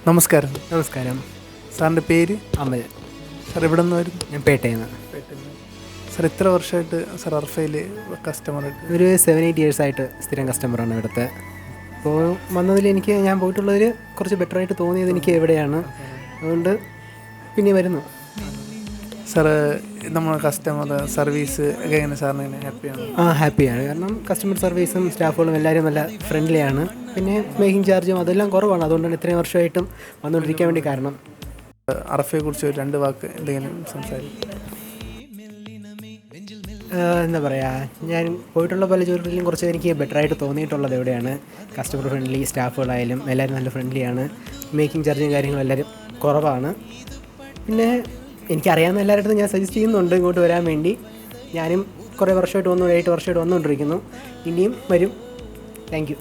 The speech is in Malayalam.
നമസ്കാരം. നമസ്കാരം. സാറിൻ്റെ പേര്? അമൽ. സാർ എവിടെ നിന്ന് വരും? ഞാൻ പേട്ടയിൽ നിന്ന്. സാർ എത്ര വർഷമായിട്ട് സാർ അർഫയിൽ കസ്റ്റമറായിട്ട്? ഒരു 7-8 ഇയേഴ്സായിട്ട് സ്ഥിരം കസ്റ്റമറാണ് ഇവിടുത്തെ. അപ്പോൾ വന്നതിൽ ഞാൻ പോയിട്ടുള്ളതിൽ കുറച്ച് ബെറ്ററായിട്ട് തോന്നിയത് എനിക്ക് എവിടെയാണ്, അതുകൊണ്ട് പിന്നെ വരുന്നു. സാർ നമ്മുടെ കസ്റ്റമർ സർവീസ് ഒക്കെ എങ്ങനെ സാറിന് ഹാപ്പിയാണ്? ഹാപ്പിയാണ്. കാരണം കസ്റ്റമർ സർവീസും സ്റ്റാഫുകളും എല്ലാവരും നല്ല ഫ്രണ്ട്ലിയാണ്. പിന്നെ മേക്കിംഗ് ചാർജും അതെല്ലാം കുറവാണ്. അതുകൊണ്ടാണ് ഇത്രയും വർഷമായിട്ടും വന്നുകൊണ്ടിരിക്കാൻ വേണ്ടി കാരണം. അർഫയെക്കുറിച്ച് ഒരു 2 വാക്ക് എന്തെങ്കിലും സംസാരിക്കും? എന്താ പറയുക, ഞാൻ പോയിട്ടുള്ള പല ജോലികളിലും കുറച്ച് എനിക്ക് ബെറ്ററായിട്ട് തോന്നിയിട്ടുള്ളത് എവിടെയാണ്, കസ്റ്റമർ ഫ്രണ്ട്ലി സ്റ്റാഫുകളായാലും എല്ലാവരും നല്ല ഫ്രണ്ട്ലിയാണ്. മേക്കിംഗ് ചാർജും കാര്യങ്ങളും എല്ലാവരും കുറവാണ്. പിന്നെ എനിക്കറിയാവുന്ന എല്ലാവരുടെ ഞാൻ സജസ്റ്റ് ചെയ്യുന്നുണ്ട് ഇങ്ങോട്ട് വരാൻ വേണ്ടി. ഞാനും കുറേ വർഷമായിട്ട് 8 വർഷമായിട്ട് വന്നുകൊണ്ടിരിക്കുന്നു. ഇനിയും വരും. Thank you.